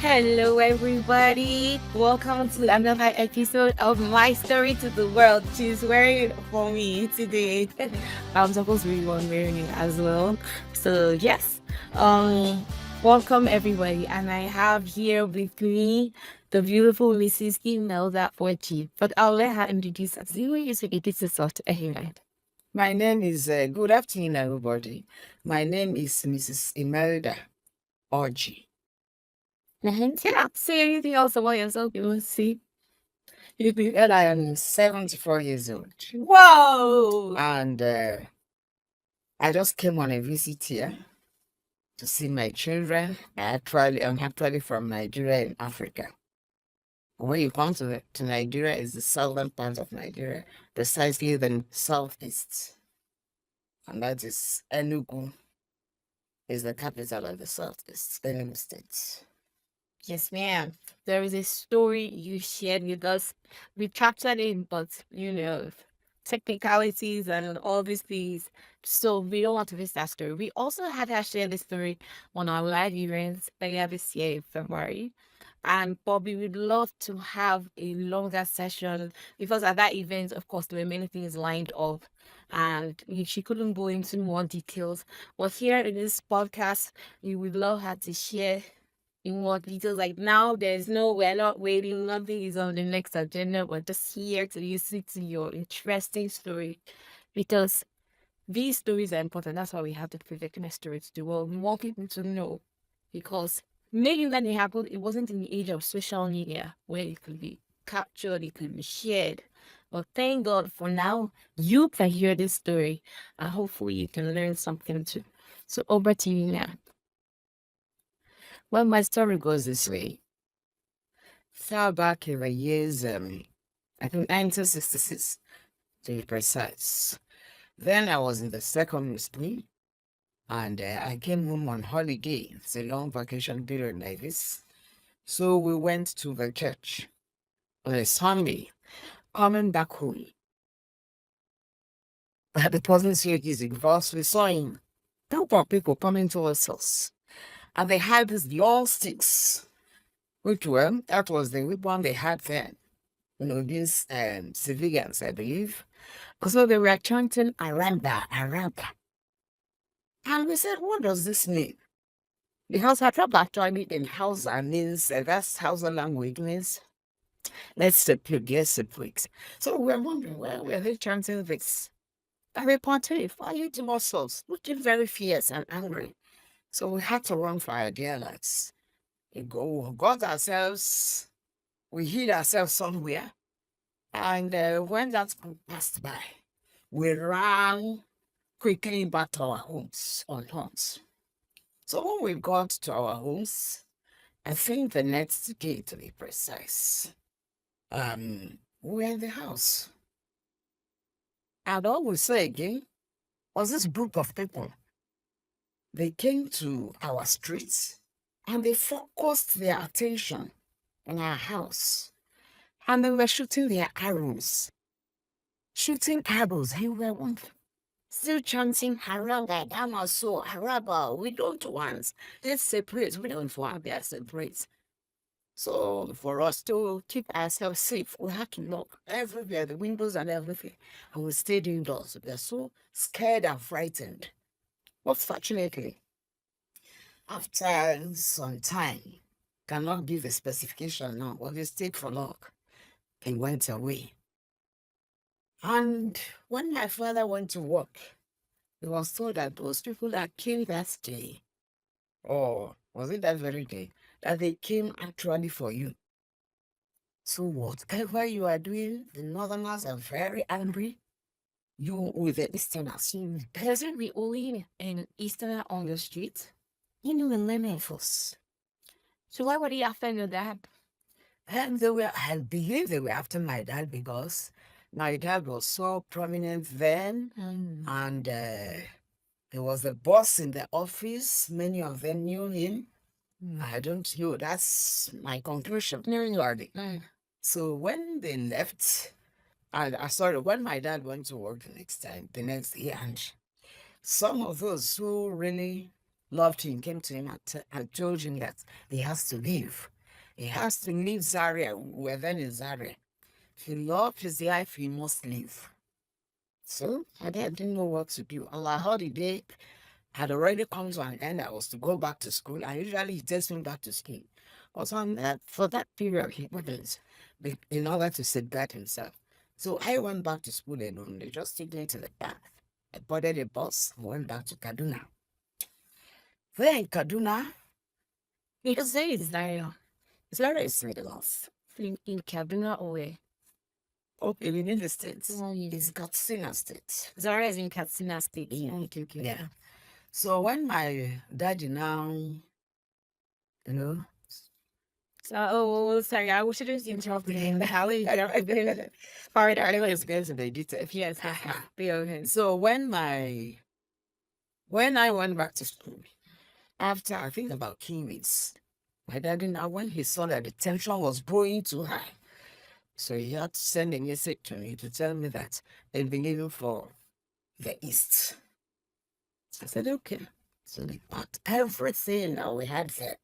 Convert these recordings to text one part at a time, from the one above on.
Hello, everybody. Welcome to another episode of My Story to the World. She's wearing it for me today. I'm supposed to be one wearing it as well. So, yes. Welcome, everybody. And I have here with me the beautiful Mrs. Imelda Orji. But I'll let her introduce us. You used to introduce yourself to everyone. My name is, good afternoon, everybody. My name is Mrs. Imelda Orji. Yeah. Say anything else about yourself you want to see. And I am 74 years old. Whoa! And I just came on a visit here to see my children. I'm actually from Nigeria in Africa. When you come to Nigeria, it's the southern part of Nigeria, precisely the southeast. And that is Enugu, is the capital of the southeast, Enugu State. Yes, ma'am. There is a story you shared with us. We captured it, but technicalities and all these things. So we don't want to miss that story. We also had her share the story on our live events earlier this year in February. And Bobby would love to have a longer session because at that event, of course, there were many things lined up and she couldn't go into more details. But here in this podcast, we would love her to share in more details. Like now, we're not waiting, nothing is on the next agenda. We're just here to listen to your interesting story because these stories are important. That's why we have the Perfectionist story to do. Well, we want people to know because maybe when it happened, it wasn't in the age of social media where it could be captured, it could be shared. But thank God for now, you can hear this story and hopefully you can learn something too. So over to you now. Well, my story goes this way. Far back in the years, I think 1966 to be precise. Then I was in the secondary school and I came home on holiday. It's a long vacation period like this. So we went to the church on a Sunday, coming back home. The person said he's involved. We saw him. Group of people coming towards us. And they had these long sticks, that was the weapon they had then. These civilians, I believe. So they were chanting Aranda, Aranda. And we said, what does this mean? Because I thought actually in Hausa means, that's Hausa language means, let's separate. So we're wondering, where were they chanting this? I reported, fire to muscles, looking very fierce and angry. So we had to run for our dear lives. We got ourselves, we hid ourselves somewhere. And when that passed by, we ran quickly back to our homes on horns. So when we got to our homes, I think the next day to be precise, we were in the house. And all we saw again was this group of people. They came to our streets and they focused their attention on our house. And they were shooting their arrows. Shooting arrows. They were still chanting Haranga, Damaso, Haraba. We don't want. Let's separate. We don't want to separate. So for us to keep ourselves safe, we had to lock everywhere, the windows and everything. And we stayed indoors. We were so scared and frightened. But fortunately, after some time, cannot give a specification now, but they stayed for long. They went away. And when my father went to work, he was told that those people that came that day, or was it that very day, that they came actually for you. So whatever you are doing, the northerners are very angry. You with the easterners. Doesn't we only in Eastern on the street? You know, the lemons. So why would he offend your dad? And I believe they were after my dad because my dad was so prominent then. And he was the boss in the office. Many of them knew him. I don't know. That's my conclusion. So when they left, when my dad went to work the next day, and some of those who really loved him, came to him and told him that he has to leave. He has to leave Zaria. We were then in Zaria. If he loved his life, he must leave. So I didn't know what to do. On my holiday had already come to an end. I was to go back to school. And usually he takes me back to school. But on that, for that period, he wouldn't, in order to safeguard himself. So I went back to school alone. They just took me to the car. I boarded a bus and went back to Kaduna. There in Kaduna, You say it's Zaria. Zaria is middle of. In Kaduna or where? Okay, within the states. Yes. It's Katsina State. Zaria is in Katsina State. Yeah. Okay, okay. Yeah. So when my daddy now, you know, So, sorry, I should have interrupted him. The hell is Sorry, darling. let's get into the details. Yes, be okay. So when I went back to school, after I think about 2 weeks, my daddy now when he saw that the tension was growing too high, so he had to send a message to me to tell me that they'd been leaving for the east. I said, okay. So they packed everything that we had there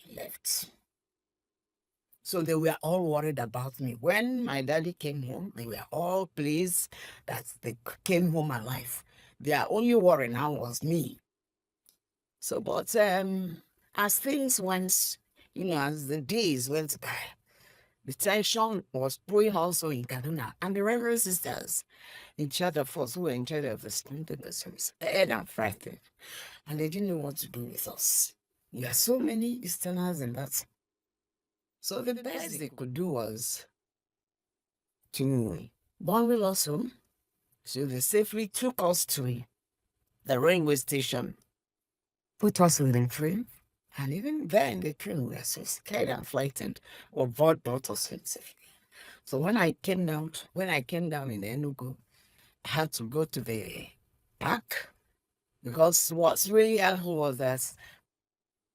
and left. So they were all worried about me. When my daddy came home, they were all pleased that they came home alive. Their only worry now was me. So, but as things went, as the days went by, the tension was growing also in Kaduna. And the Reverend Sisters in charge of us, who were in charge of the student service, they and frightened. And they didn't know what to do with us. There are so many Easterners in that. So the best they could do was to bundle us home. So they safely took us to the railway station, put us in the train, and even there in the train, we were so scared and frightened. Or God brought us in safely. So when I came down in Enugu, I had to go to the park because what's really helpful was that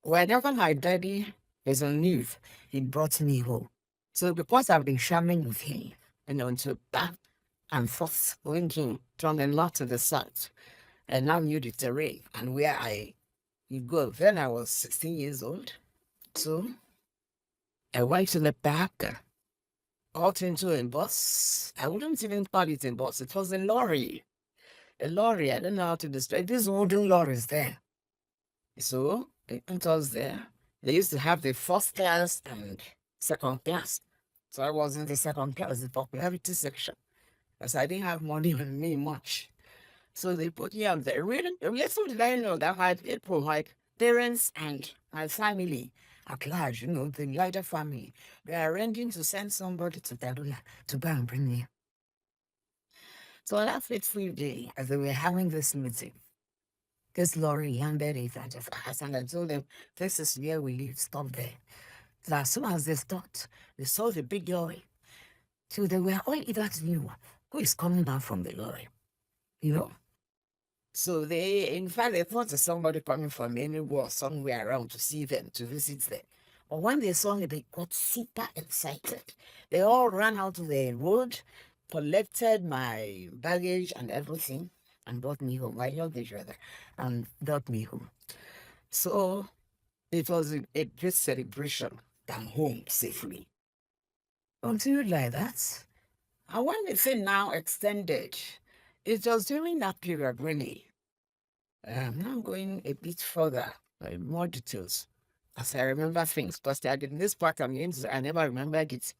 whenever my daddy is on leave, he brought me home. So because I've been sharing with him, to back and forth, going from the north to the south, and now knew the terrain and where you go. Then I was 16 years old. So I went to the park, got into a bus. I wouldn't even call it a bus. It was a lorry. A lorry. I don't know how to describe. These wooden lorries there. So it was there. They used to have the first class and second class. So I was in the second class, the popularity section, because I didn't have money on me much. So they put me up there. Really, little did I know that I had people like parents and my family at large, the wider family. They are arranging to send somebody to Kaduna to go and bring me. So that fateful day, as they were having this meeting, this lorry landed in front of us, and I told them, this is where we live, stop there. So as soon as they stopped, they saw the big lorry. So they were all eager to know who is coming down from the lorry, you know. So in fact, they thought of somebody coming from anywhere, somewhere around to see them, to visit them. But when they saw me, they got super excited. They all ran out to the road, collected my baggage and everything, and brought me home. My luggage, rather, and brought me home. So it was a great celebration. I'm home safely. Continued like that. And when the thing now extended, it was during that period, really. I'm now going a bit further, more details, as I remember things, because in this part I'm going to, I never remembered it.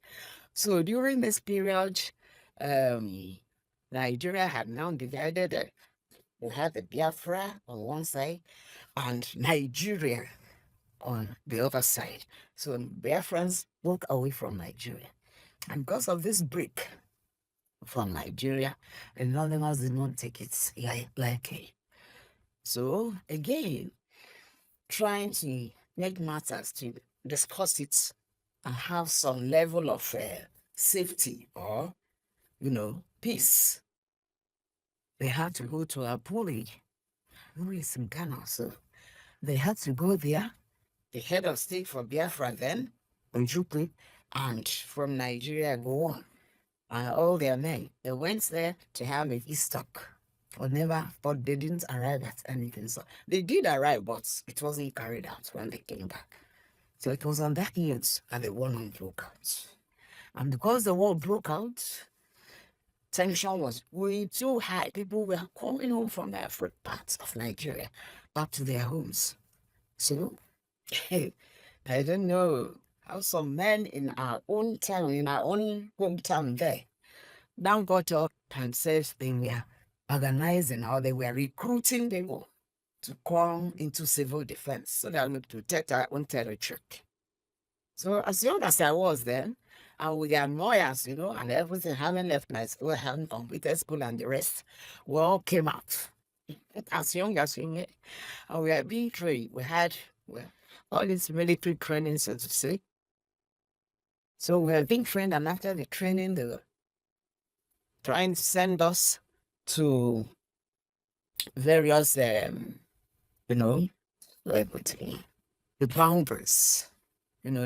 So during this period, Nigeria had now divided. We had the Biafra on one side and Nigeria on the other side. So Biafrans broke away from Nigeria. And because of this break from Nigeria, the Northerners did not take it lightly. So again, trying to make matters to discuss it and have some level of safety or, peace. They had to go to Apoli, who is in Ghana. So they had to go there. The head of state for Biafra then, Ojukwu, and from Nigeria go on. And all their men, they went there to have a peace talk. but they didn't arrive at anything. So they did arrive, but it wasn't carried out when they came back. So it was on that years that the war broke out. And because the war broke out, tension was way too high. People were coming home from every part of Nigeria back to their homes. So I don't know how some men in our own town, in our own hometown there, now got up and said they were organizing or they were recruiting people to come into civil defense so that we would protect our own territory. So as young as I was then, and we got lawyers, and everything, having left my school, having completed school and the rest, we all came out as young as we were. And we were being trained. We had well, all this military training, so to say. So we were being trained, and after the training, they were trying to send us to various, you know, what would say, the boundaries,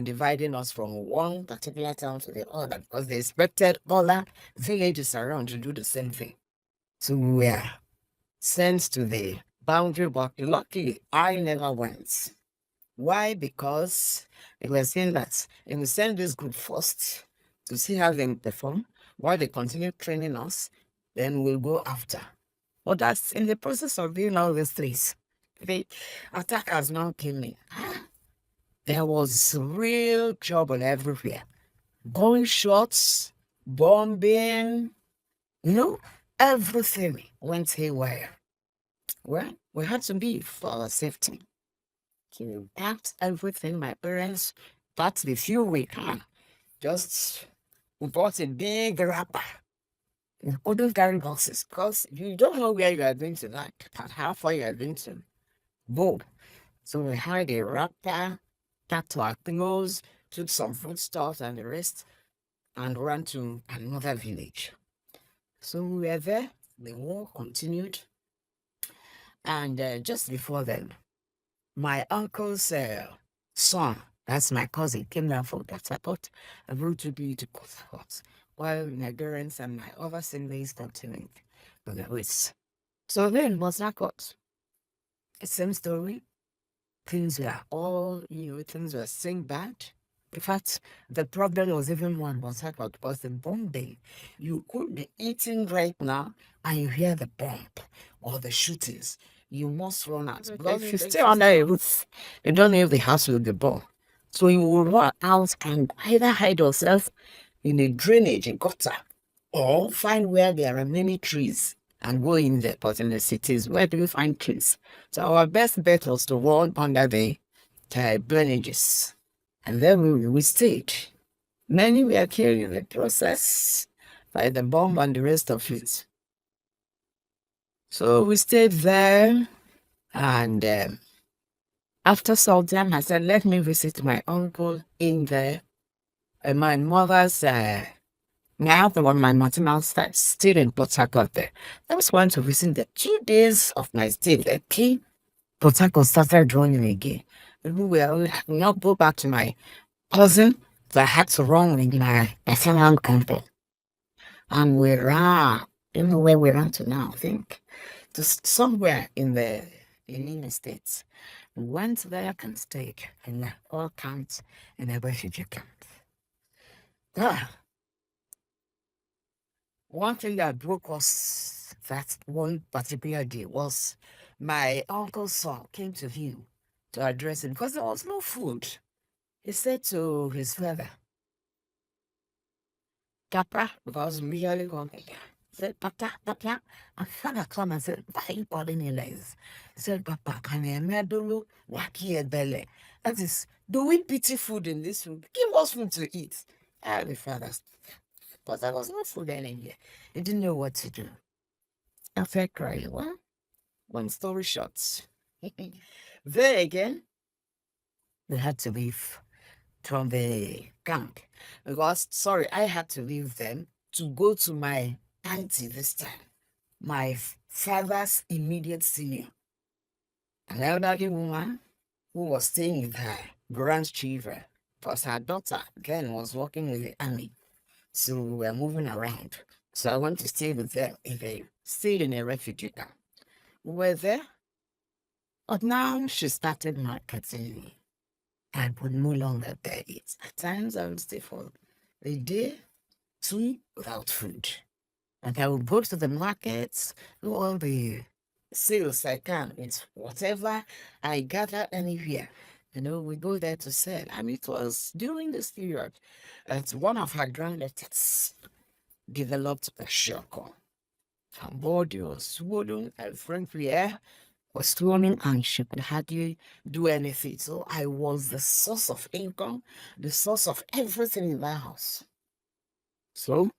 dividing us from one particular town to the other because they expected other villages around to do the same thing. So we were sent to the boundary, but luckily I never went. Why? Because they were saying that if we send this group first to see how they perform, while they continue training us, then we'll go after. But that's in the process of doing all these things. The attackers now came in. There was real trouble everywhere. Gunshots, bombing, everything went haywire. Well, we had to be for our safety. So packed everything. My parents packed the few we can. Just we bought a big wrapper. You couldn't carry boxes because you don't know where you are going to like, and how far you are going to go. So we had a wrapper, packed our clothes, took some foodstuffs and the rest, and ran to another village. So we were there. The war continued, and just before then, my uncle's son, that's my cousin, came down from Port Harcourt and rode to be to Port Harcourt, while Nigerians and my other siblings continued on the race. So then, Port Harcourt, same story. Things were all, things were saying bad. In fact, the problem was even more in Port Harcourt because the bombing, you could be eating right now and you hear the bomb or the shootings. You must run out. Because if you stay under a roof, you don't know if the house will be bombed. So you will run out and either hide yourself in a drainage, a gutter, or find where there are many trees and go in there. But in the cities, where do you find trees? So our best bet was to run under the drainages. And then we stayed. Many were killed in the process by the bomb and the rest of it. So we stayed there, and after some time, I said, let me visit my uncle in there. My mother's, now the one my maternal side, still in Port Harcourt there. I just went to visit the 2 days of my stay there. Port Harcourt started running again. We will not go back to my cousin, so I had to run with my maternal company. And we ran, you know where we ran to now, I think, to somewhere in the Imo States. We went there and stayed in all camps in a refugee camp. Ah, one thing that broke us that one particular day was my uncle's son came to him to address him because there was no food. He said to his father, Papa, because we really hungry. He said, Papa, and father come and said, why are you calling me like this? He said, Papa, can you imagine what here belly? That is, do we pity food in this food? Give us food to eat. And the father, but there was no food anywhere. He didn't know what to do. I felt crying. Well, one story short. There again, we had to leave from the camp because, sorry, I had to leave them to go to my auntie this time, my father's immediate senior, an elderly woman who was staying with her grandchildren because her daughter then was working with the army. So we were moving around. So I went to stay with them stayed in a refugee camp. We were there, but now she started marketing. I would no longer bear it. At times I would stay for a day, two without food. And I would go to the markets, do all the sales I can. It's whatever I gather anywhere. We go there to sell. And it was during this period that one of her granddaughters developed a shock. Her body was swollen and frankly, was swollen and she could hardly do anything. So I was the source of income, the source of everything in that house. So,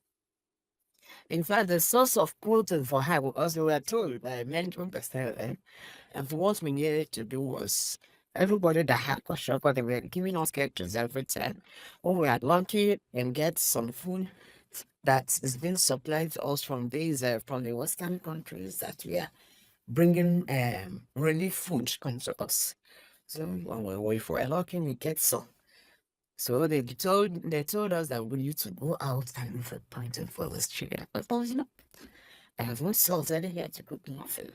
in fact, the source of clothing for her, because we were told by a mentor person, and what we needed to do was everybody that had a shop, they were giving us sketches every time. When we had lucky and get some food that is being supplied to us from these from the Western countries that we are bringing relief food into us. So when we wait for a lucky, we get some. So they told us that we need to go out and look for pointing for this chicken. But I have no salt in here to cook nothing.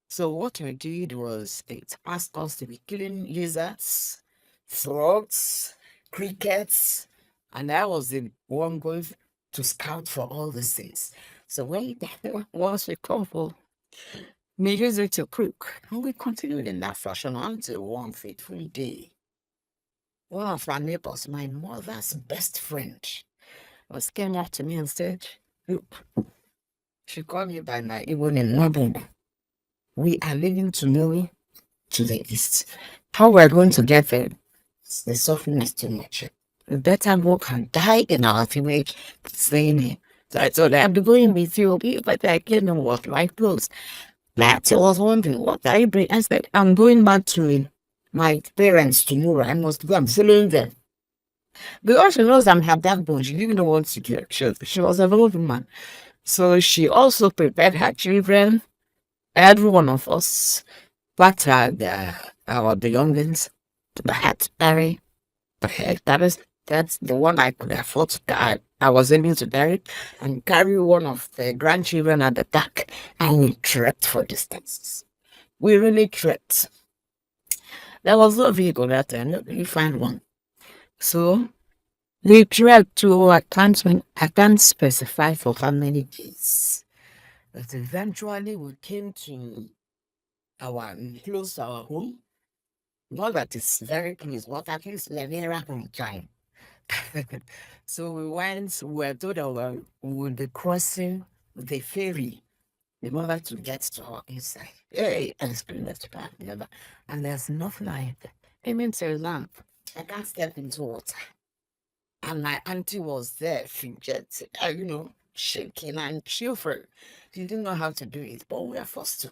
So what we did was it asked us to be killing lizards, frogs, crickets, and I was the one going to scout for all these things. So when once we come for we use it to cook, and we continued in that fashion until one fateful day. One of our neighbors, my mother's best friend, was came up to me and said, "Look," she called me by my even in London. "We are leaving tomorrow to the east. How we're going to get there, the suffering is too much. We better walk and die in our village, staying here." So I told her, "I'll be going with you, but I can't wash my clothes." That was wondering, what are you bringing? I said, "I'm going back to my parents tomorrow. I must go. I'm following them." Because she knows I'm her backbone, she didn't want to get killed. She was a old woman. So she also prepared her children, every one of us, packed our belongings to the hat bury. That's the one I could afford to carry. I was able to bury and carry one of the grandchildren at the back, and we trekked for distances. We really trekked. There was no vehicle that time. You find one. So we trekked to I can't specify for how many days. But eventually we came to our close to our home. Not that it's very close, but at least we're near home time. So we were told that we would be crossing the ferry in order to get to our inside. Hey, and scream that back together. And there's nothing like aiming to a lamp. I can't step into water. And my auntie was there, fidgeting, shaking and shivering. She didn't know how to do it, but we were forced to.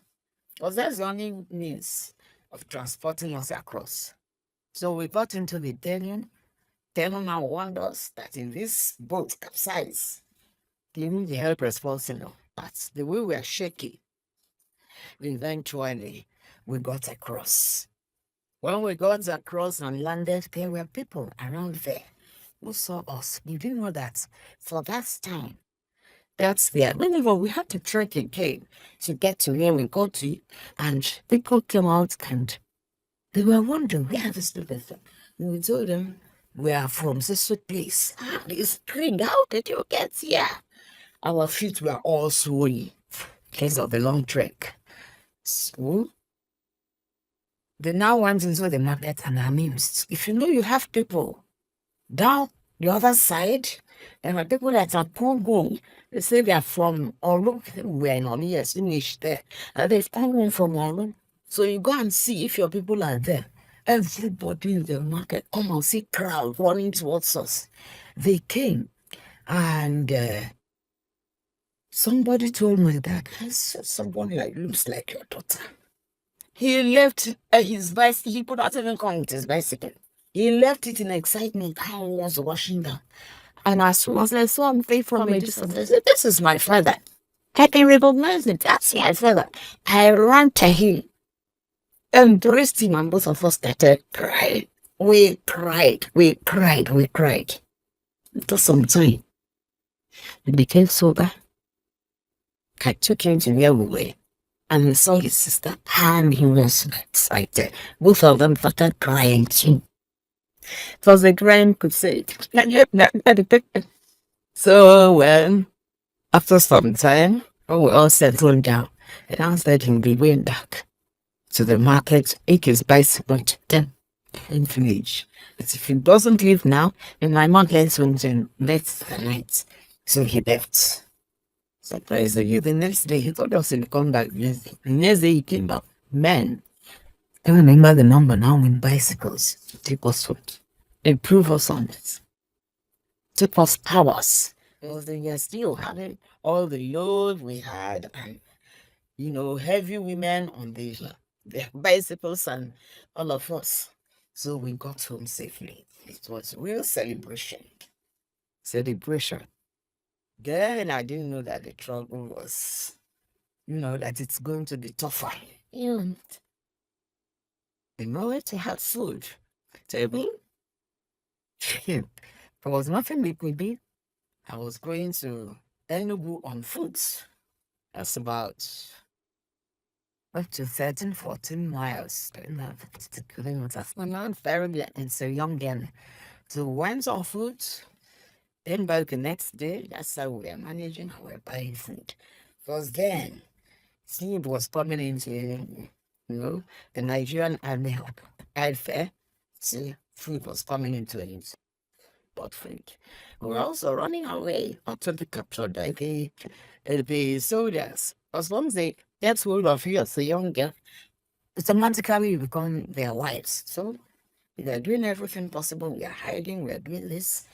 Because that's the only means of transporting us across. So we got into the Daniel. Daniel now warned us that in this boat capsize, even the help responsible. But the way we were shaking, eventually we got across. When we got across and landed, there were people around there who saw us. You didn't know that for that time. That's there. Whenever we had to trek again to get to where we got to, and people came out and they were wondering where the students are. And we told them we are from this place. Ah, they screamed, "How did you get here?" Our feet were all swollen because of the long trek. So they now went into the market and amused. If you know you have people down the other side, there are people that are Congo. They say they are from Olu. We're in Olu, yes, finished there. And they're coming from Olu. So you go and see if your people are there. Everybody in the market come and see crowd running towards us. They came and somebody told me that I saw someone like looks like your daughter. He left his bicycle. He could not even come with his bicycle. He left it in excitement. I was washing down. And as soon as I saw him play from a distance, I said, "This is my father." I can recognize it. That's my father. I ran to him, embraced him, and both of us started crying. We cried. We cried. We cried. It took some time. It became so bad. I took him to where we were and we saw his sister and he was excited. Both of them started crying too. It was a grand crusade. So when after some time, when we all settled down, and I said he'll be going back to the market, take his bicycle to them and finish. But if he doesn't leave now, then my mom gets home to late the night. So he left. Surprisingly, the next day he told us he'll come back. Yes. The next day he came back. Man, I remember the number now in bicycles. Take us foot. Improve us on it. Took us hours. Because they were still having all the load we had and heavy women on the bicycles and all of us. So we got home safely. It was real celebration. Celebration. Then I didn't know that the trouble was, that it's going to be tougher. And the moment we had food, table, there was nothing we could do. I was going to Enugu on foot. That's about up to 13, 14 miles. 50 kilometers. I'm not very young, and so young then. So went on foot. Then by the next day, that's how we were managing our buying food. Because then food was coming into the Nigerian army had fair. See, food was coming into it. But food. We were also running away after the captured by the soldiers. As long as they get hold of you as a young girl, automatically you become their wives. So we are doing everything possible. We are hiding, we are doing this.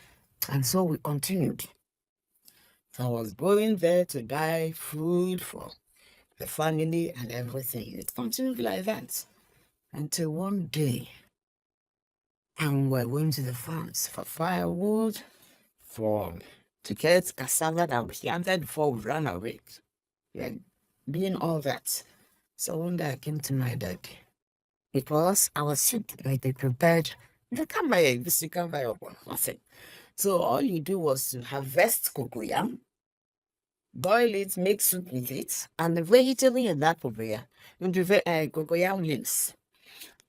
And so we continued. So I was going there to buy food for the family and everything. It continued like that until one day, and we're going to the farms for firewood, for to get cassava that we planted before we ran away. Yeah, doing all that. So one day I came to my dad because I was sick, like they prepared. They can't buy this, you can't buy nothing. So all you do was to harvest cocoyam, boil it, make soup with it, and the vegetable in that cocoyam, you do cocoyam leaves.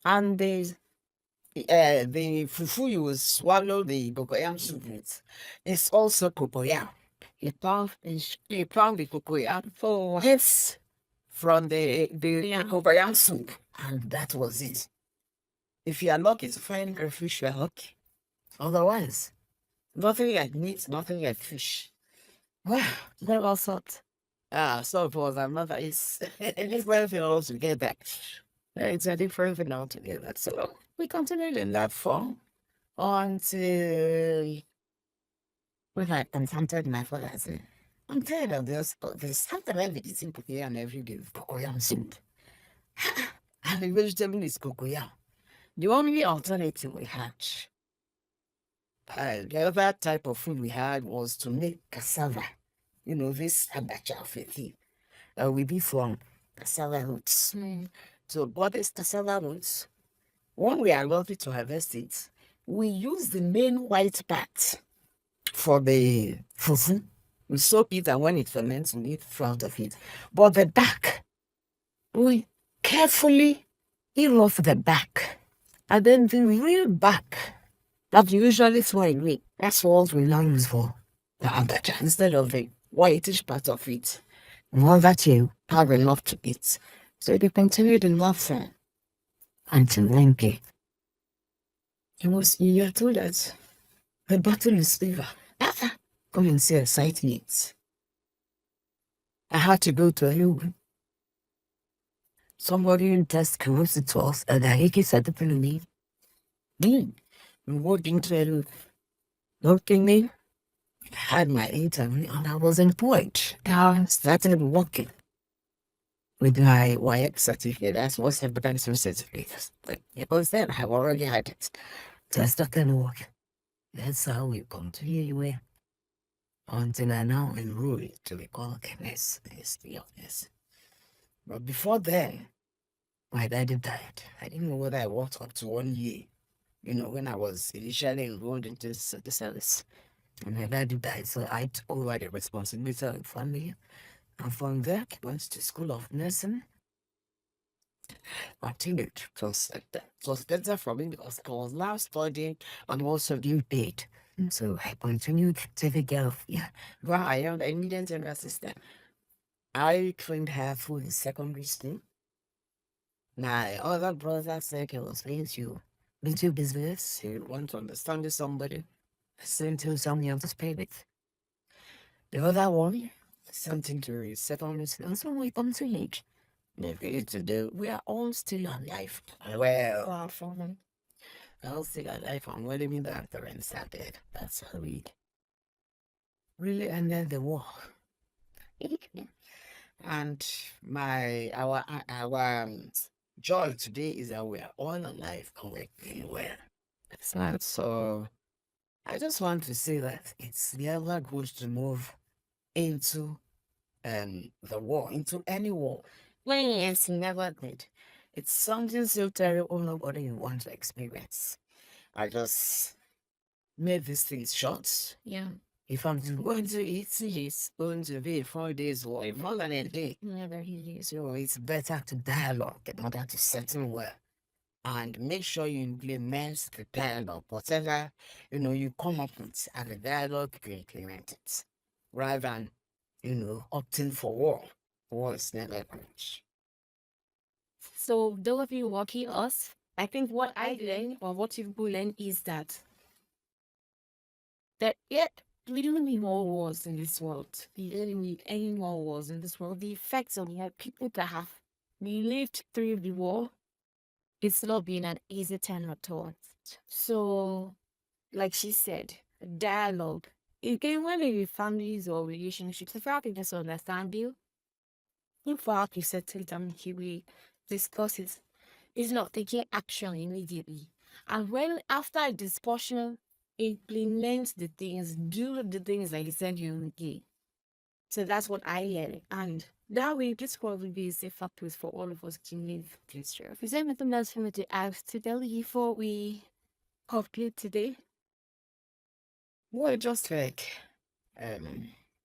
And the fufu you will swallow the cocoyam soup with. It's also cocoyam. You pound the cocoyam for heads from the cocoyam soup, and that was it. If you are lucky to find a fish, you are lucky. Otherwise, nothing like meat, nothing like fish. Wow, that was salt. So it was another. It's a different thing altogether. It's a different thing altogether. So we continued in that form until we had consulted my father. I said, I'm tired of this. There's something I've been eating cocoyam every day with cocoyam soup. And the vegetable is cocoyam. The only alternative we had, the other type of food we had was to make cassava. This abacha thing. We be from cassava roots. So what is cassava roots? When we are ready to harvest it, we use the main white part for the fufu. We soak it, and when it ferments, we eat front of it. But the back, we carefully peel off the back. And then the real back that you usually throw away, that's what we now use for the abacha instead of the whitish part of it. All that you have enough to eat. So they continued in that form until one day. You are told that the battle is over. Come and see a sight yet. I had to go to a room. Somebody in test close to us, and I said to me, we walked into a room. Looking me, I had my interview, and I was employed. I started working with my YX certificate. That's most important certificate. But it was then I already had it. So I started working. That's how we come to here until I now enrolled to be called MS, SDLS. But before then, my daddy died. I didn't know whether I worked up to 1 year, when I was initially enrolled into the service. And my dad died, so I took over the responsibility of the family. And from there, I went to school of nursing. I think it was better for me because I was now studying and also being paid. So I continued taking care of, yeah. While I am the immediate general assistant, I trained her through in secondary school. My other brother said he was into business. He want to understand somebody. Sent to somebody else to pay with. The other one, something to his secondary school. So we come to age. Maybe today we are all still alive. Well, from all still alive and well even the parents are dead. That's how we really ended the war. And our joy today is that we are all alive and we're doing well. So I just want to say that it's never good to move into the war, into any war. When it's never good. It's something so terrible nobody want to experience. I just made these things short. Yeah. If I'm going to eat, it's going to be 4 days war, more than a day. Never easy. So it's better to dialogue in order to settle well. And make sure you implement the dialogue. Whatever you come up with and the dialogue, you implement it. Rather than, opting for war. War is never good. So those of you watching us, I think what I learned or what you people learn is that yet we don't need more wars in this world. We don't need any more wars in this world. The effects on people that have lived through the war, it's not been an easy time at all. So, like she said, dialogue. Again, whether with families or relationships, if I can just understand you, in fact, you settle down, we discuss it. Is not taking action immediately. And when after a discussion, implement the things, do the things that you said you would do. So that's what I learned. And that way, this will be a safer place for all of us to live this year. Is there anything else for me to add to tell you before we conclude today? Well, just like,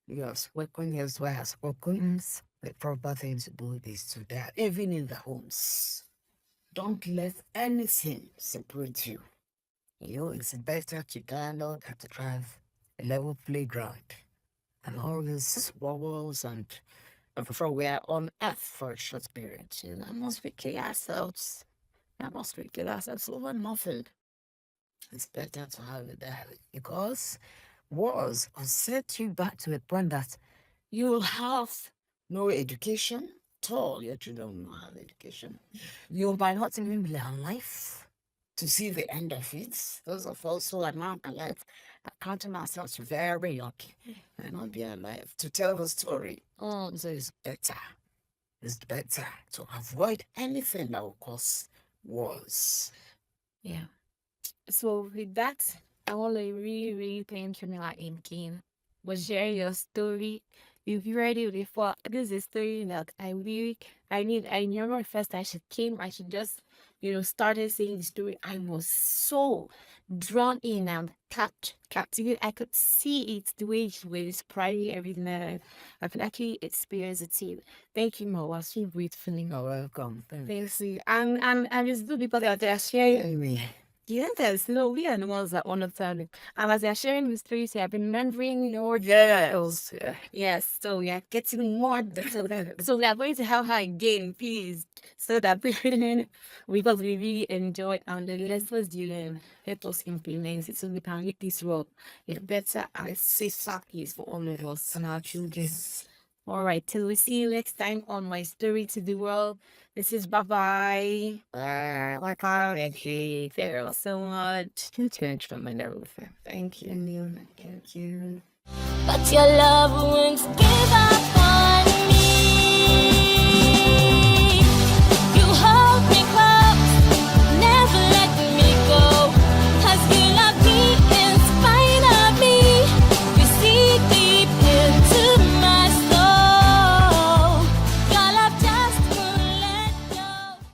yes, working as well as spoken, the proper thing to do is to that, even in the homes. Don't let anything separate you. It's better to dialogue and to drive a level playground. And all these wobbles and before we are on earth for a short period. I must be kill ourselves. I must be kill ourselves over nothing. It's better to have a dialogue because wars will set you back to a point that you'll have no education at all. Your children will not have education. You might not even learn life to see the end of it. Those of us who are not alive are counting ourselves very lucky and not be alive to tell the story. Oh, so it's better. It's better to avoid anything that will cause wars. Yeah. So with that, I want to really, really thank you, Mila Imkin, for sharing your story. If you read it before, this is a story that I remember first time she came, I should just, started saying the story. I was so drawn in and captivated. I could see it, the way she was describing everything that I could actually experience it too. Thank you, Mo. I was so grateful. You're welcome. Thank you. And it's good people that are sharing. Yes, no, we are the ones that want to tell it. And as they're sharing the stories, I've been remembering more details. Yes, so we are getting more details. So we are going to have her again, please, so that because we really enjoy and the lessons you learn help us implement it so we can make this world a better and safer place for all of us and our children. All right, till we see you next time on My Story to the World. This is bye-bye. Thank you so much. Change from my nerve. Thank you. Thank you. But your love won't give